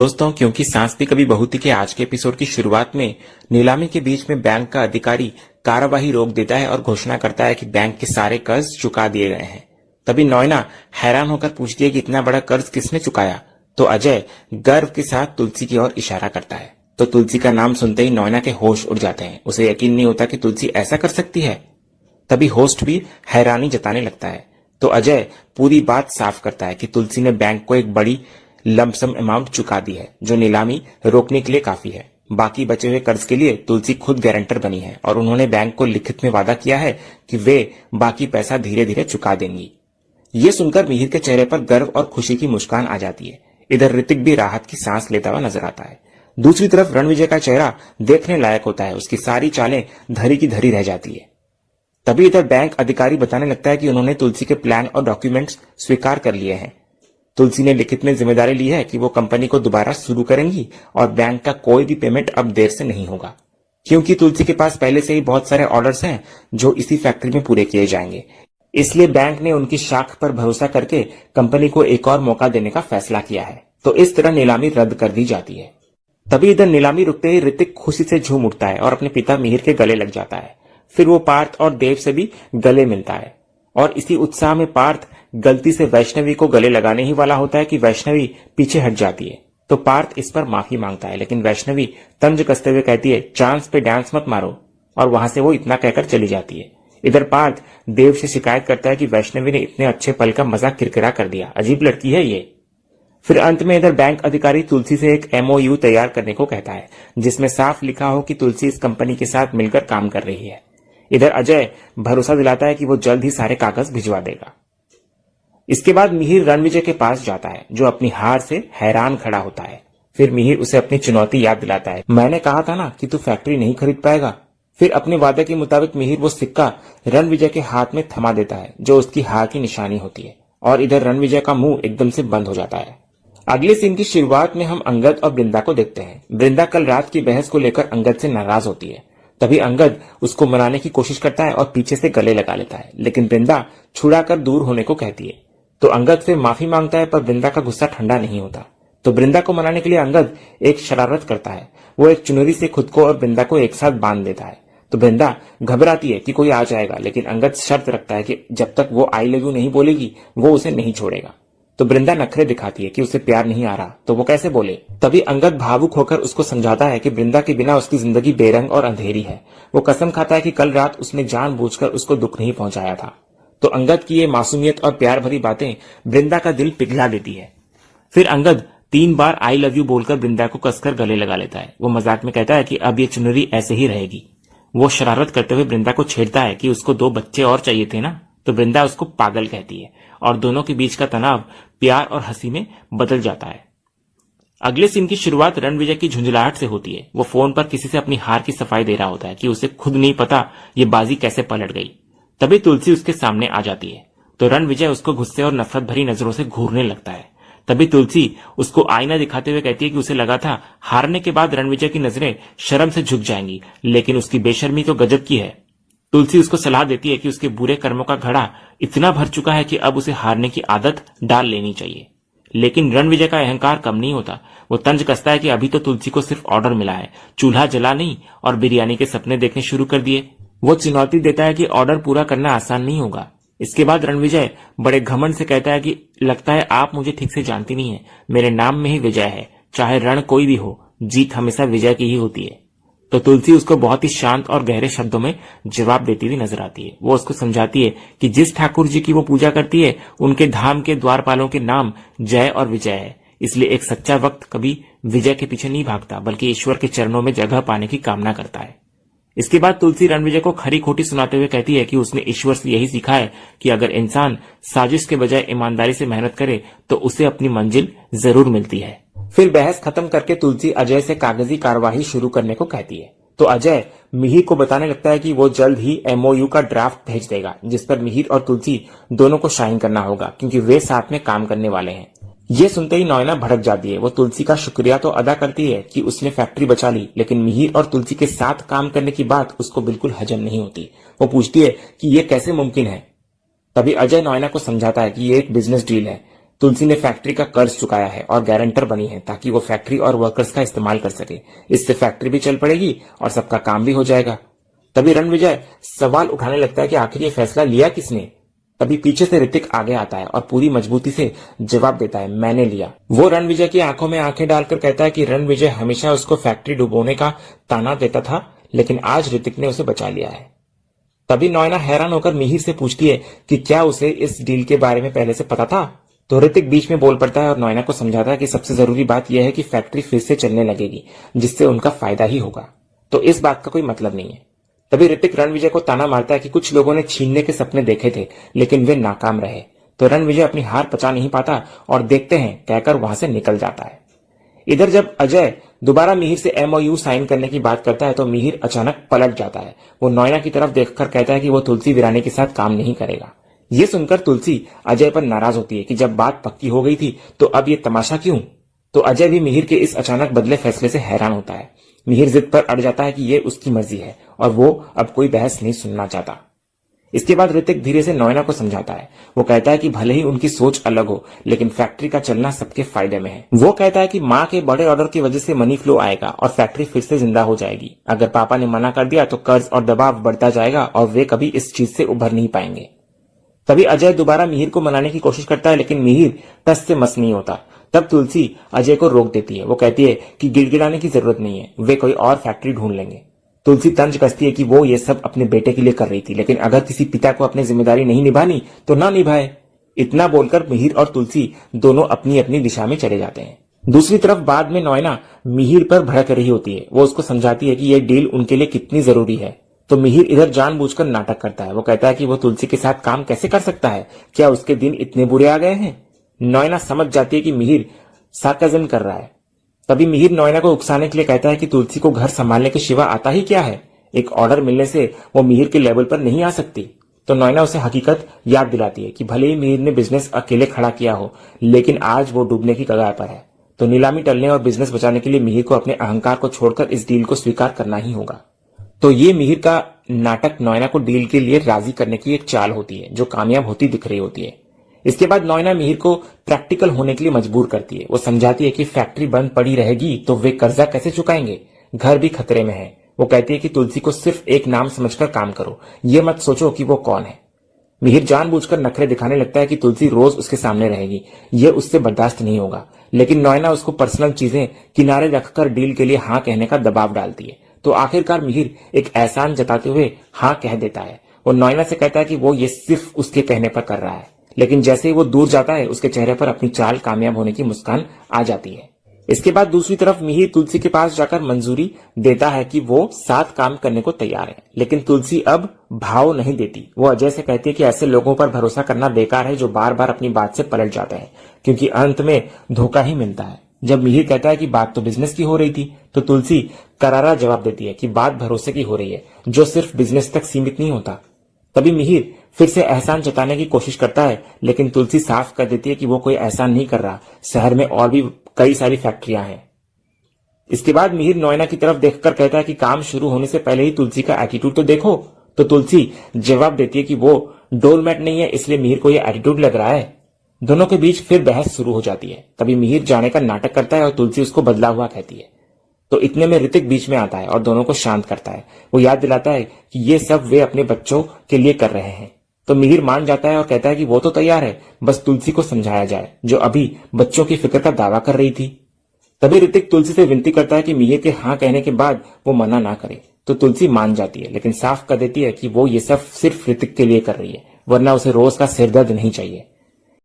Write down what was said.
दोस्तों, क्योंकि सांस भी कभी बहू थी के आज के एपिसोड की शुरुआत में नीलामी के बीच में बैंक का अधिकारी कार्यवाही रोक देता है और घोषणा करता है कि बैंक के सारे कर्ज चुका दिए गए हैं। तभी नॉयना हैरान होकर पूछती है कि इतना बड़ा कर्ज किसने चुकाया। तो अजय गर्व के साथ तुलसी की ओर इशारा करता है। तो तुलसी का नाम सुनते ही नॉयना के होश उड़ जाते हैं। उसे यकीन नहीं होता कि तुलसी ऐसा कर सकती है। तभी होस्ट भी हैरानी जताने लगता है। तो अजय पूरी बात साफ करता है कि तुलसी ने बैंक को एक बड़ी लमसम अमाउंट चुका दी है, जो नीलामी रोकने के लिए काफी है। बाकी बचे हुए कर्ज के लिए तुलसी खुद गारंटर बनी है और उन्होंने बैंक को लिखित में वादा किया है कि वे बाकी पैसा धीरे धीरे चुका देंगी। ये सुनकर मिहिर के चेहरे पर गर्व और खुशी की मुस्कान आ जाती है। इधर ऋतिक भी राहत की सांस लेता हुआ नजर आता है। दूसरी तरफ रणविजय का चेहरा देखने लायक होता है। उसकी सारी चालें धरी की धरी रह जाती है। तभी इधर बैंक अधिकारी बताने लगता है कि उन्होंने तुलसी के प्लान और डॉक्यूमेंट्स स्वीकार कर लिए हैं। तुलसी ने लिखित में जिम्मेदारी ली है कि वो कंपनी को दोबारा शुरू करेंगी और बैंक का कोई भी पेमेंट अब देर से नहीं होगा, क्योंकि तुलसी के पास पहले से ही बहुत सारे ऑर्डर्स हैं जो इसी फैक्ट्री में पूरे किए जाएंगे। इसलिए बैंक ने उनकी शाख पर भरोसा करके कंपनी को एक और मौका देने का फैसला किया है। तो इस तरह नीलामी रद्द कर दी जाती है। तभी इधर नीलामी रुकते ही ऋतिक खुशी से झूम उठता है और अपने पिता मिहिर के गले लग जाता है। फिर वो पार्थ और देव से भी गले मिलता है और इसी उत्साह में पार्थ गलती से वैष्णवी को गले लगाने ही वाला होता है कि वैष्णवी पीछे हट जाती है। तो पार्थ इस पर माफी मांगता है, लेकिन वैष्णवी तंज कसते हुए कहती है, चांस पे डांस मत मारो, और वहां से वो इतना कहकर चली जाती है। इधर पार्थ देव से शिकायत करता है कि वैष्णवी ने इतने अच्छे पल का मजाक किरकिरा कर दिया, अजीब लड़की है ये। फिर अंत में इधर बैंक अधिकारी तुलसी से एक MOU तैयार करने को कहता है, जिसमें साफ लिखा हो कि तुलसी इस कंपनी के साथ मिलकर काम कर रही है। इधर अजय भरोसा दिलाता है कि वो जल्द ही सारे कागज भिजवा देगा। इसके बाद मिहिर रणविजय के पास जाता है, जो अपनी हार से हैरान खड़ा होता है। फिर मिहिर उसे अपनी चुनौती याद दिलाता है, मैंने कहा था ना कि तू फैक्ट्री नहीं खरीद पाएगा। फिर अपने वादे के मुताबिक मिहिर वो सिक्का रणविजय के हाथ में थमा देता है, जो उसकी हार की निशानी होती है। और इधर रणविजय का मुंह एकदम से बंद हो जाता है। अगले सीन की शुरुआत में हम अंगद और वृंदा को देखते हैं। वृंदा कल रात की बहस को लेकर अंगद से नाराज होती है। तभी अंगद उसको मनाने की कोशिश करता है और पीछे से गले लगा लेता है, लेकिन वृंदा छुड़ाकर दूर होने को कहती है। तो अंगद फिर माफी मांगता है, पर वृंदा का गुस्सा ठंडा नहीं होता। तो वृंदा को मनाने के लिए अंगद एक शरारत करता है। वो एक चुनरी से खुद को और वृंदा को एक साथ बांध देता है। तो वृंदा घबराती है कि कोई आ जाएगा, लेकिन अंगद शर्त रखता है कि जब तक वो आई लव यू नहीं बोलेगी वो उसे नहीं छोड़ेगा। तो वृंदा नखरे दिखाती है कि उसे प्यार नहीं आ रहा, तो वो कैसे बोले। तभी अंगद भावुक होकर उसको समझाता है कि वृंदा के बिना उसकी जिंदगी बेरंग और अंधेरी है। वो कसम खाता है कि कल रात उसने जानबूझकर उसको दुख नहीं पहुंचाया था। तो अंगद की ये मासूमियत और प्यार भरी बातें वृंदा का दिल पिघला देती है। फिर अंगद 3 बार आई लव यू बोलकर वृंदा को कसकर गले लगा लेता है। वो मजाक में कहता है कि अब ये चुनरी ऐसे ही रहेगी। वो शरारत करते हुए वृंदा को छेड़ता है कि उसको 2 बच्चे और चाहिए थे ना। तो वृंदा उसको पागल कहती है और दोनों के बीच का तनाव प्यार और हंसी में बदल जाता है। अगले सीन की शुरुआत रणविजय की झुंझलाहट से होती है। वो फोन पर किसी से अपनी हार की सफाई दे रहा होता है कि उसे खुद नहीं पता ये बाजी कैसे पलट गई। तभी तुलसी उसके सामने आ जाती है। तो रणविजय उसको गुस्से और नफरत भरी नजरों से घूरने लगता है। तभी तुलसी उसको आईना दिखाते हुए कहती है कि उसे लगा था हारने के बाद रणविजय की नजरें शर्म से झुक जाएंगी, लेकिन उसकी बेशर्मी तो गजब की है। तुलसी उसको सलाह देती है कि उसके बुरे कर्मों का घड़ा इतना भर चुका है कि अब उसे हारने की आदत डाल लेनी चाहिए। लेकिन रणविजय का अहंकार कम नहीं होता। वो तंज कसता है कि अभी तो तुलसी को सिर्फ ऑर्डर मिला है, चूल्हा जला नहीं और बिरयानी के सपने देखने शुरू कर दिए। वो चुनौती देता है कि ऑर्डर पूरा करना आसान नहीं होगा। इसके बाद रणविजय बड़े घमंड से कहता है कि लगता है आप मुझे ठीक से जानती नहीं है, मेरे नाम में ही विजय है। चाहे रण कोई भी हो, जीत हमेशा विजय की ही होती है। तो तुलसी उसको बहुत ही शांत और गहरे शब्दों में जवाब देती हुई नजर आती है। वो उसको समझाती है कि जिस ठाकुर जी की वो पूजा करती है, उनके धाम के द्वारपालों के नाम जय और विजय है। इसलिए एक सच्चा भक्त कभी विजय के पीछे नहीं भागता, बल्कि ईश्वर के चरणों में जगह पाने की कामना करता है। इसके बाद तुलसी रणविजय को खरी खोटी सुनाते हुए कहती है कि उसने ईश्वर से यही सीखा है कि अगर इंसान साजिश के बजाय ईमानदारी से मेहनत करे तो उसे अपनी मंजिल जरूर मिलती है। फिर बहस खत्म करके तुलसी अजय से कागजी कार्यवाही शुरू करने को कहती है। तो अजय मिहिर को बताने लगता है कि वो जल्द ही MOU का ड्राफ्ट भेज देगा, जिस पर मिहिर और तुलसी दोनों को साइन करना होगा, क्योंकि वे साथ में काम करने वाले हैं। ये सुनते ही नॉयना भड़क जाती है। वो तुलसी का शुक्रिया तो अदा करती है कि उसने फैक्ट्री बचा ली, लेकिन मिहिर और तुलसी के साथ काम करने की बात उसको बिल्कुल हजम नहीं होती। वो पूछती है कि ये कैसे मुमकिन है। तभी अजय नॉयना को समझाता है कि ये एक बिजनेस डील है, तुलसी ने फैक्ट्री का कर्ज चुकाया है और गारंटर बनी है ताकि वो फैक्ट्री और वर्कर्स का इस्तेमाल कर सके। इससे फैक्ट्री भी चल पड़ेगी और सबका काम भी हो जाएगा। तभी रणविजय सवाल उठाने लगता है कि आखिर ये फैसला लिया किसने। तभी पीछे से ऋतिक आगे आता है और पूरी मजबूती से जवाब देता है, मैंने लिया। वो रणविजय की आंखों में आंखें डालकर कहता है कि रणविजय हमेशा उसको फैक्ट्री डुबोने का ताना देता था, लेकिन आज ऋतिक ने उसे बचा लिया है। तभी नॉयना हैरान होकर मिहिर से पूछती है कि क्या उसे इस डील के बारे में पहले से पता था। तो ऋतिक बीच में बोल पड़ता है और नॉयना को समझाता है कि सबसे जरूरी बात यह है कि फैक्ट्री फिर से चलने लगेगी, जिससे उनका फायदा ही होगा, तो इस बात का कोई मतलब नहीं है। तभी ऋतिक रणविजय को ताना मारता है कि कुछ लोगों ने छीनने के सपने देखे थे, लेकिन वे नाकाम रहे। तो रणविजय अपनी हार पचा नहीं पाता और देखते हैं कहकर वहां से निकल जाता है। इधर जब अजय दोबारा मिहिर से एमओयू साइन करने की बात करता है तो मिहिर अचानक पलट जाता है। वो नॉयना की तरफ देखकर कहता है कि वो तुलसी वीरानी के साथ काम नहीं करेगा। ये सुनकर तुलसी अजय पर नाराज होती है कि जब बात पक्की हो गई थी तो अब ये तमाशा क्यों। तो अजय भी मिहिर के इस अचानक बदले फैसले से हैरान होता है। मिहिर जिद पर अड़ जाता है कि ये उसकी मर्जी है और वो अब कोई बहस नहीं सुनना चाहता। इसके बाद ऋतिक धीरे से नॉयना को समझाता है। वो कहता है कि भले ही उनकी सोच अलग हो, लेकिन फैक्ट्री का चलना सबके फायदे में है। वो कहता है कि माँ के बड़े ऑर्डर की वजह से मनी फ्लो आएगा और फैक्ट्री फिर से जिंदा हो जाएगी। अगर पापा ने मना कर दिया तो कर्ज और दबाव बढ़ता जाएगा और वे कभी इस चीज से उभर नहीं पाएंगे। तभी अजय दोबारा मिहिर को मनाने की कोशिश करता है, लेकिन मिहिर टस से मस नहीं होता। तब तुलसी अजय को रोक देती है। वो कहती है कि गिड़गिड़ाने की जरूरत नहीं है, वे कोई और फैक्ट्री ढूंढ लेंगे। तुलसी तंज कसती है कि वो ये सब अपने बेटे के लिए कर रही थी, लेकिन अगर किसी पिता को अपनी जिम्मेदारी नहीं निभानी तो ना निभाए। इतना बोलकर मिहिर और तुलसी दोनों अपनी अपनी दिशा में चले जाते हैं। दूसरी तरफ बाद में नॉयना मिहिर पर भड़क रही होती है। वो उसको समझाती है कि यह डील उनके लिए कितनी जरूरी है। तो मिहिर इधर जानबूझकर नाटक करता है। वो कहता है कि वो तुलसी के साथ काम कैसे कर सकता है, क्या उसके दिन इतने बुरे आ गए हैं। नॉयना समझ जाती है कि मिहिर सार्काज़म कर रहा है। तभी मिहिर नॉयना को उकसाने के लिए कहता है कि तुलसी को घर संभालने के सिवा आता ही क्या है। एक ऑर्डर मिलने से वो मिहिर के लेवल पर नहीं आ सकती। तो नॉयना उसे हकीकत याद दिलाती है कि भले ही मिहिर ने बिजनेस अकेले खड़ा किया हो, लेकिन आज वो डूबने की कगार पर है। तो नीलामी टलने और बिजनेस बचाने के लिए मिहिर को अपने अहंकार को छोड़कर इस डील को स्वीकार करना ही होगा। तो ये मिहिर का नाटक नॉयना को डील के लिए राजी करने की एक चाल होती है, जो कामयाब होती दिख रही होती है। इसके बाद नॉयना मिहिर को प्रैक्टिकल होने के लिए मजबूर करती है। वो समझाती है कि फैक्ट्री बंद पड़ी रहेगी तो वे कर्जा कैसे चुकाएंगे, घर भी खतरे में है। वो कहती है कि तुलसी को सिर्फ एक नाम समझकर काम करो, ये मत सोचो कि वो कौन है। मिहिर जानबूझकर नखरे दिखाने लगता है कि तुलसी रोज उसके सामने रहेगी, ये उससे बर्दाश्त नहीं होगा। लेकिन नॉयना उसको पर्सनल चीजें किनारे रखकर डील के लिए हाँ कहने का दबाव डालती है। तो आखिरकार मिहिर एक एहसान जताते हुए हाँ कह देता है। वो नॉयना से कहता है कि वो ये सिर्फ उसके कहने पर कर रहा है, लेकिन जैसे ही वो दूर जाता है उसके चेहरे पर अपनी चाल कामयाब होने की मुस्कान आ जाती है। इसके बाद दूसरी तरफ मिहिर तुलसी के पास जाकर मंजूरी देता है कि वो साथ काम करने को तैयार है, लेकिन तुलसी अब भाव नहीं देती। वो अजय से कहती है कि ऐसे लोगों पर भरोसा करना बेकार है जो बार बार अपनी बात से पलट जाते हैं, क्योंकि अंत में धोखा ही मिलता है। जब मिहिर कहता है कि बात तो बिजनेस की हो रही थी, तो तुलसी करारा जवाब देती है कि बात भरोसे की हो रही है, जो सिर्फ बिजनेस तक सीमित नहीं होता। तभी मिहिर फिर से एहसान जताने की कोशिश करता है, लेकिन तुलसी साफ कर देती है कि वो कोई एहसान नहीं कर रहा, शहर में और भी कई सारी फैक्ट्रियां हैं। इसके बाद मिहिर नॉयना की तरफ देखकर कहता है कि काम शुरू होने से पहले ही तुलसी का एटीट्यूड तो देखो। तो तुलसी जवाब देती है कि वो डोलमेट नहीं है, इसलिए मिहिर को यह एटीट्यूड लग रहा है। दोनों के बीच फिर बहस शुरू हो जाती है। तभी मिहिर जाने का नाटक करता है और तुलसी उसको बदला हुआ कहती है। तो इतने में ऋतिक बीच में आता है और दोनों को शांत करता है। वो याद दिलाता है कि ये सब वे अपने बच्चों के लिए कर रहे हैं। तो मिहिर मान जाता है और कहता है कि वो तो तैयार है, बस तुलसी को समझाया जाए, जो अभी बच्चों की फिक्र का दावा कर रही थी। तभी ऋतिक तुलसी से विनती करता है कि मिहिर के हाँ कहने के बाद वो मना ना करे। तो तुलसी मान जाती है, लेकिन साफ कर देती है कि वो ये सब सिर्फ ऋतिक के लिए कर रही है, वरना उसे रोज का सिरदर्द नहीं चाहिए।